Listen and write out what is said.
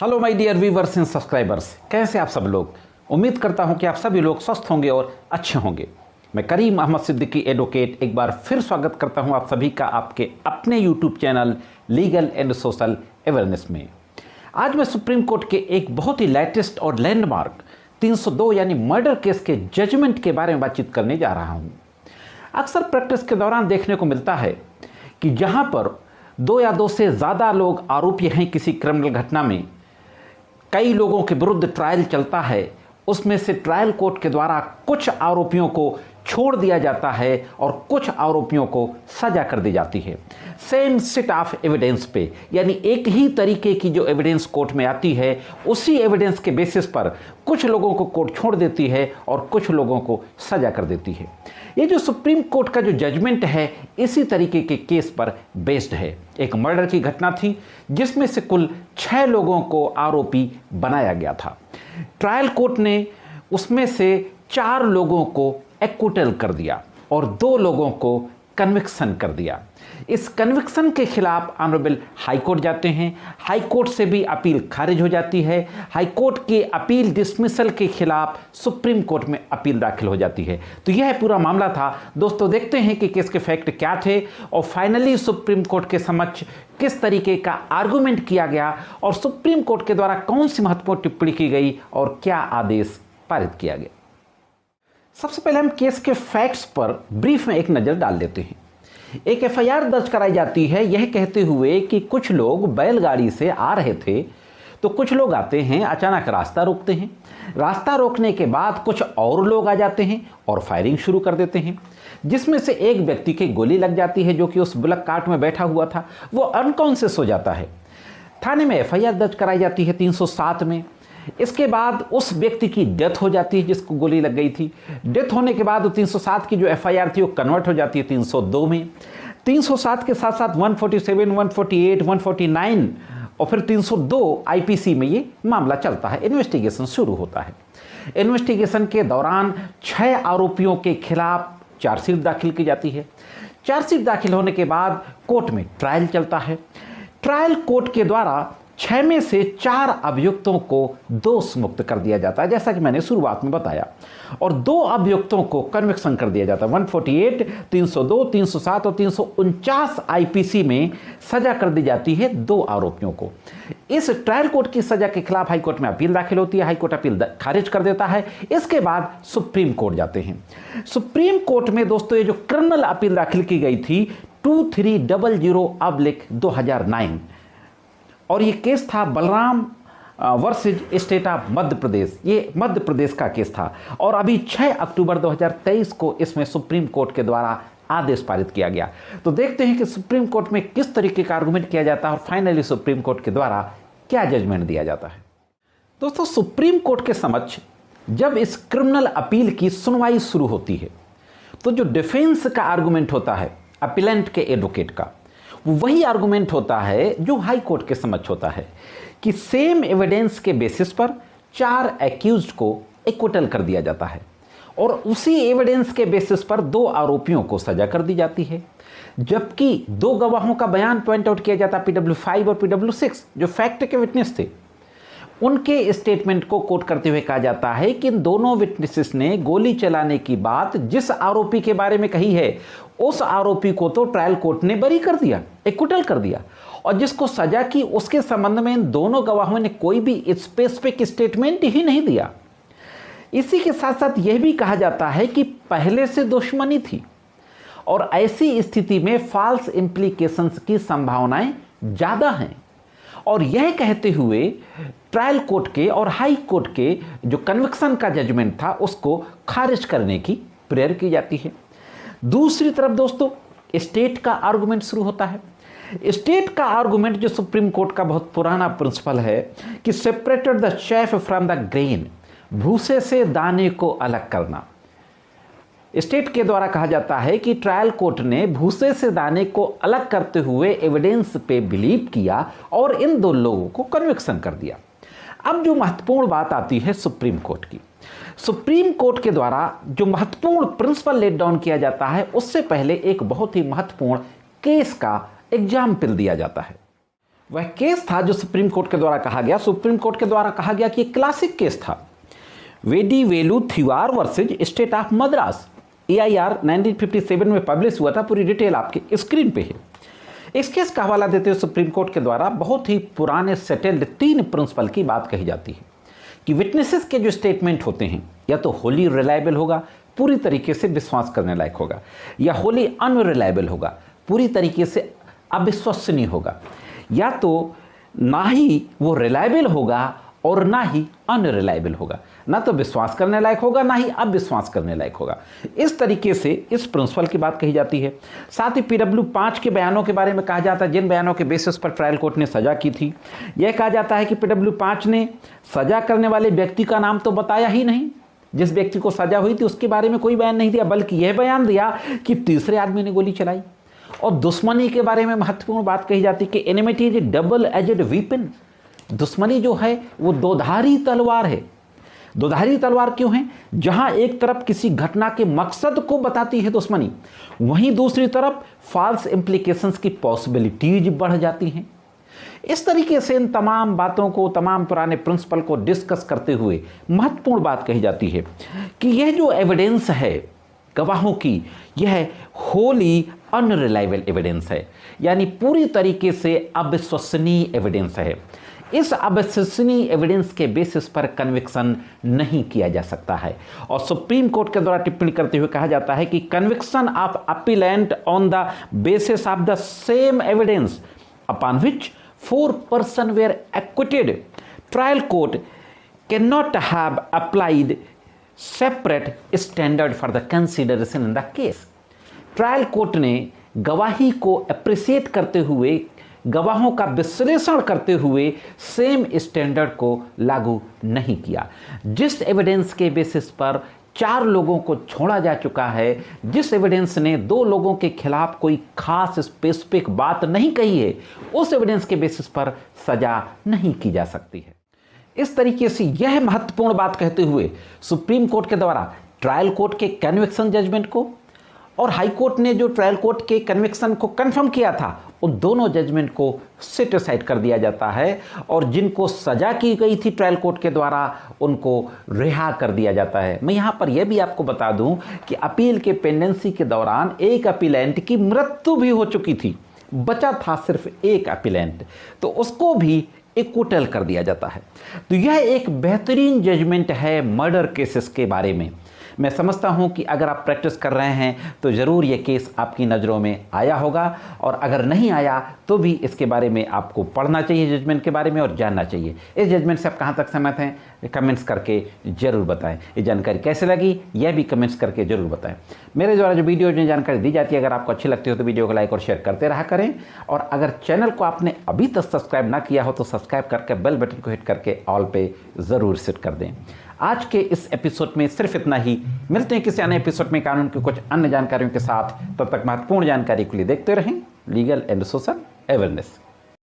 Hello my dear viewers and subscribers, कैसे आप सब लोग। उम्मीद करता हूं कि आप सभी लोग स्वस्थ होंगे और अच्छे होंगे। मैं करीम अहमद सिद्दीकी एडवोकेट एक बार फिर स्वागत करता हूं आप सभी का आपके अपने YouTube channel legal and social awareness में। आज मैं सुप्रीम कोर्ट के एक बहुत ही लेटेस्ट और लैंडमार्क 302 यानी मर्डर केस के जजमेंट के बारे में बातचीत करने जा रहा हूँ। अक्सर प्रैक्टिस के दौरान देखने को मिलता है कि जहाँ पर 2 या 2 से ज़्यादा लोग आरोपी हैं किसी क्रिमिनल घटना में, कई लोगों के विरुद्ध ट्रायल चलता है, उसमें से ट्रायल कोर्ट के द्वारा कुछ आरोपियों को छोड़ दिया जाता है और कुछ आरोपियों को सजा कर दी जाती है सेम सेट ऑफ एविडेंस पे। यानी एक ही तरीके की जो एविडेंस कोर्ट में आती है, उसी एविडेंस के बेसिस पर कुछ लोगों को कोर्ट छोड़ देती है और कुछ लोगों को सजा कर देती है। ये जो सुप्रीम कोर्ट का जो जजमेंट है, इसी तरीके के केस पर बेस्ड है। एक मर्डर की घटना थी जिसमें से कुल 6 लोगों को आरोपी बनाया गया था। ट्रायल कोर्ट ने उसमें से 4 लोगों को एक्विटल कर दिया और 2 लोगों को कन्विक्शन कर दिया। इस कन्विक्शन के खिलाफ ऑनरेबल हाई कोर्ट जाते हैं, हाई कोर्ट से भी अपील खारिज हो जाती है, हाई कोर्ट की अपील डिसमिसल के खिलाफ सुप्रीम कोर्ट में अपील दाखिल हो जाती है। तो यह पूरा मामला था दोस्तों। देखते हैं कि केस के फैक्ट क्या थे और फाइनली सुप्रीम कोर्ट के समक्ष किस तरीके का आर्गुमेंट किया गया और सुप्रीम कोर्ट के द्वारा कौन सी महत्वपूर्ण टिप्पणी की गई और क्या आदेश पारित किया गया। सबसे पहले हम केस के फैक्ट्स पर ब्रीफ में एक नज़र डाल देते हैं। एक एफआईआर दर्ज कराई जाती है यह कहते हुए कि कुछ लोग बैलगाड़ी से आ रहे थे, तो कुछ लोग आते हैं, अचानक रास्ता रोकते हैं। रास्ता रोकने के बाद कुछ और लोग आ जाते हैं और फायरिंग शुरू कर देते हैं, जिसमें से एक व्यक्ति की गोली लग जाती है जो कि उस बुलक कार्ट में बैठा हुआ था। वो अनकॉन्शियस हो जाता है। थाने में एफआईआर दर्ज कराई जाती है 307 में। इसके बाद उस व्यक्ति की डेथ हो जाती है जिसको गोली लग गई थी। डेथ होने के बाद 307 की जो एफआईआर थी वो कन्वर्ट हो जाती है 302 में। 307 के साथ साथ 147, 148, 149 और फिर 302 आईपीसी में ये मामला चलता है। इन्वेस्टिगेशन शुरू होता है। इन्वेस्टिगेशन के दौरान 6 आरोपियों के खिलाफ चार्जशीट दाखिल की जाती है। चार्जशीट दाखिल होने के बाद कोर्ट में ट्रायल चलता है। ट्रायल कोर्ट के द्वारा 6 में से 4 अभियुक्तों को दोष मुक्त कर दिया जाता है, जैसा कि मैंने शुरुआत में बताया, और 2 अभियुक्तों को कन्विक्शन कर दिया जाता है। 148, 302, 307 और 349 आईपीसी में सजा कर दी जाती है 2 आरोपियों को। इस ट्रायल कोर्ट की सजा के खिलाफ हाई कोर्ट में अपील दाखिल होती है। हाई कोर्ट अपील खारिज कर देता है। इसके बाद सुप्रीम कोर्ट जाते हैं। सुप्रीम कोर्ट में दोस्तों ये जो क्रिमिनल अपील दाखिल की गई थी 2300/2009 और ये केस था Balram versus state of Madhya Pradesh. ये मध्य प्रदेश का केस था और अभी 6 अक्टूबर 2023 को इसमें सुप्रीम कोर्ट के द्वारा आदेश पारित किया गया। तो देखते हैं कि सुप्रीम कोर्ट में किस तरीके का आर्गुमेंट किया जाता है और फाइनली सुप्रीम कोर्ट के द्वारा क्या जजमेंट दिया जाता है। दोस्तों, सुप्रीम कोर्ट के समक्ष जब इस क्रिमिनल अपील की सुनवाई शुरू होती है तो जो डिफेंस का आर्गुमेंट होता है अपीलेंट के एडवोकेट का, वही आर्गुमेंट होता है जो हाई कोर्ट के समक्ष होता है कि सेम एविडेंस के बेसिस पर 4 एक्यूज्ड को एक्विटल कर दिया जाता है और उसी एविडेंस के बेसिस पर 2 आरोपियों को सजा कर दी जाती है। जबकि 2 गवाहों का बयान पॉइंट आउट किया जाता है, PW5 और PW6 जो फैक्ट के विटनेस थे। उनके स्टेटमेंट को कोट करते हुए कहा जाता है कि इन दोनों विटनेसेस ने गोली चलाने की बात जिस आरोपी के बारे में कही है, उस आरोपी को तो ट्रायल कोर्ट ने बरी कर दिया, एक्विटल कर दिया, और जिसको सजा की उसके संबंध में इन दोनों गवाहों ने कोई भी स्पेसिफिक स्टेटमेंट ही नहीं दिया। इसी के साथ साथ यह भी कहा जाता है कि पहले से दुश्मनी थी और ऐसी स्थिति में फॉल्स इंप्लीकेशंस की संभावनाएं ज़्यादा हैं। और यह कहते हुए ट्रायल कोर्ट के और हाई कोर्ट के जो कन्विक्शन का जजमेंट था उसको खारिज करने की प्रेयर की जाती है। दूसरी तरफ दोस्तों स्टेट का आर्गुमेंट शुरू होता है। स्टेट का आर्गुमेंट जो सुप्रीम कोर्ट का बहुत पुराना प्रिंसिपल है कि separated the chaff from the grain, भूसे से दाने को अलग करना। स्टेट के द्वारा कहा जाता है कि ट्रायल कोर्ट ने भूसे से दाने को अलग करते हुए एविडेंस पे बिलीव किया और इन 2 लोगों को कन्विक्शन कर दिया। अब जो महत्वपूर्ण बात आती है सुप्रीम कोर्ट की। सुप्रीम कोर्ट के द्वारा जो महत्वपूर्ण प्रिंसिपल लेट डाउन किया जाता है, उससे पहले एक बहुत ही महत्वपूर्ण केस का एग्जाम्पल दिया जाता है। वह केस था जो सुप्रीम कोर्ट के द्वारा कहा गया। सुप्रीम कोर्ट के द्वारा कहा गया कि एक क्लासिक केस था, Vadivelu Thevar versus state of Madras, AIR 1957 में पब्लिश हुआ था। पूरी डिटेल आपके स्क्रीन पे है। इस केस का हवाला देते हुए सुप्रीम कोर्ट के द्वारा बहुत ही पुराने सेटल्ड 3 प्रिंसिपल की बात कही जाती है कि विटनेसेस के जो स्टेटमेंट होते हैं या तो होली रिलायबल होगा, पूरी तरीके से विश्वास करने लायक होगा, या होली अनरिलायबल होगा, पूरी तरीके से अविश्वसनीय होगा, या तो ना ही वो रिलायबल होगा और ना ही अनरिलायबल होगा, ना तो विश्वास करने लायक होगा ना ही अविश्वास करने लायक होगा। इस तरीके से इस प्रिंसिपल की बात कही जाती है। साथ ही PW 5 के बयानों के बारे में कहा जाता है, जिन बयानों के बेसिस पर ट्रायल कोर्ट ने सजा की थी। यह कहा जाता है कि PW 5 ने सजा करने वाले व्यक्ति का नाम तो बताया ही नहीं, जिस व्यक्ति को सजा हुई थी उसके बारे में कोई बयान नहीं दिया, बल्कि यह बयान दिया कि तीसरे आदमी ने गोली चलाई। और दुश्मनी के बारे में महत्वपूर्ण बात कही जाती है कि enmity is a double edged weapon. दुश्मनी जो है वो दोधारी तलवार है। दोधारी तलवार क्यों है? जहां एक तरफ किसी घटना के मकसद को बताती है दुश्मनी, वहीं दूसरी तरफ फॉल्स इंप्लीकेशंस की पॉसिबिलिटीज बढ़ जाती हैं। इस तरीके से इन तमाम बातों को, तमाम पुराने प्रिंसिपल को डिस्कस करते हुए महत्वपूर्ण बात कही जाती है कि यह जो एविडेंस है गवाहों की, यह होली अनरिलायबल एविडेंस है, यानी पूरी तरीके से अविश्वसनीय एविडेंस है। इस अविश्वसनीय एविडेंस के बेसिस पर कन्विक्शन नहीं किया जा सकता है। और सुप्रीम कोर्ट के द्वारा टिप्पणी करते हुए कहा जाता है कि conviction of appellate on the basis of the same evidence upon which 4 persons were acquitted, trial court cannot have applied separate standard for the consideration in the case। Trial court ने गवाही को अप्रिशिएट करते हुए, गवाहों का विश्लेषण करते हुए सेम स्टैंडर्ड को लागू नहीं किया। जिस एविडेंस के बेसिस पर 4 लोगों को छोड़ा जा चुका है, जिस एविडेंस ने 2 लोगों के खिलाफ कोई खास स्पेसिफिक बात नहीं कही है, उस एविडेंस के बेसिस पर सजा नहीं की जा सकती है। इस तरीके से यह महत्वपूर्ण बात कहते हुए सुप्रीम कोर्ट के द्वारा ट्रायल कोर्ट के कन्विक्शन जजमेंट को और हाई कोर्ट ने जो ट्रायल कोर्ट के कन्विक्शन को कंफर्म किया था, उन दोनों जजमेंट को सेट असाइड कर दिया जाता है और जिनको सजा की गई थी ट्रायल कोर्ट के द्वारा उनको रिहा कर दिया जाता है। मैं यहाँ पर यह भी आपको बता दूं कि अपील के पेंडेंसी के दौरान एक अपीलेंट की मृत्यु भी हो चुकी थी, बचा था सिर्फ एक अपीलेंट, तो उसको भी एक्विटल कर दिया जाता है। तो यह एक बेहतरीन जजमेंट है मर्डर केसेस के बारे में। मैं समझता हूं कि अगर आप प्रैक्टिस कर रहे हैं तो ज़रूर ये केस आपकी नज़रों में आया होगा, और अगर नहीं आया तो भी इसके बारे में आपको पढ़ना चाहिए, जजमेंट के बारे में, और जानना चाहिए। इस जजमेंट से आप कहां तक सहमत हैं कमेंट्स करके ज़रूर बताएं। ये जानकारी कैसे लगी यह भी कमेंट्स करके ज़रूर बताएं। मेरे द्वारा जो वीडियो में जानकारी दी जाती है, अगर आपको अच्छी लगती हो तो वीडियो को लाइक और शेयर करते रहा करें, और अगर चैनल को आपने अभी तक सब्सक्राइब ना किया हो तो सब्सक्राइब करके बेल बटन को हिट करके ऑल पे ज़रूर सेट कर दें। आज के इस एपिसोड में सिर्फ इतना ही। मिलते हैं किसी अन्य एपिसोड में कानून की कुछ अन्य जानकारियों के साथ। तब तक महत्वपूर्ण जानकारी के लिए देखते रहें लीगल एंड सोशल अवेयरनेस।